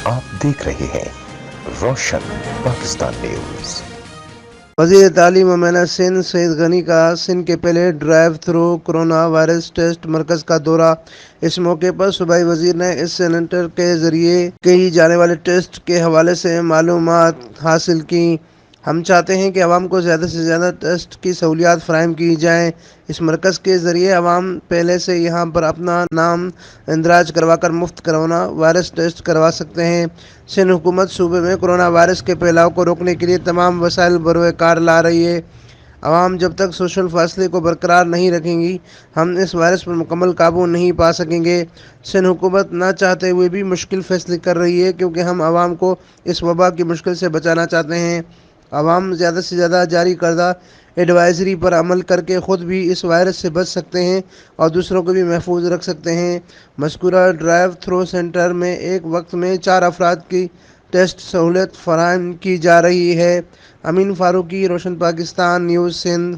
آپ دیکھ رہے ہیں روشن پاکستان نیوز۔ وزیر تعلیم مومنہ سندھ سعید غنی کا سندھ کے پہلے drive through corona virus test مرکز کا دورہ۔ اس موقع پر صوبائی وزیر نے اس سینٹر کے ذریعے کیے جانے والے ٹیسٹ کے حوالے سے معلومات حاصل کی۔ ہم چاہتے ہیں کہ عوام کو زیادہ سے زیادہ ٹیسٹ کی سہولیات فراہم کی جائیں۔ اس مرکز کے ذریعے عوام پہلے سے یہاں پر اپنا نام اندراج کروا کر مفت کورونا وائرس ٹیسٹ کروا سکتے ہیں۔ سندھ حکومت صوبے میں کورونا وائرس کے پھیلاؤ کو روکنے کے لیے تمام وسائل بروئے کار لا رہی ہے۔ عوام جب تک سوشل فاصلے کو برقرار نہیں رکھیں گی، ہم اس وائرس پر مکمل قابو نہیں پا سکیں گے۔ سندھ حکومت نہ چاہتے ہوئے بھی مشکل فیصلے کر رہی ہے، کیونکہ ہم عوام کو اس وبا کی مشکل سے بچانا چاہتے ہیں۔ عوام زیادہ سے زیادہ جاری کردہ ایڈوائزری پر عمل کر کے خود بھی اس وائرس سے بچ سکتے ہیں اور دوسروں کو بھی محفوظ رکھ سکتے ہیں۔ مذکورہ ڈرائیو تھرو سینٹر میں ایک وقت میں 4 افراد کی ٹیسٹ سہولت فراہم کی جا رہی ہے۔ امین فاروقی، روشن پاکستان نیوز، سندھ۔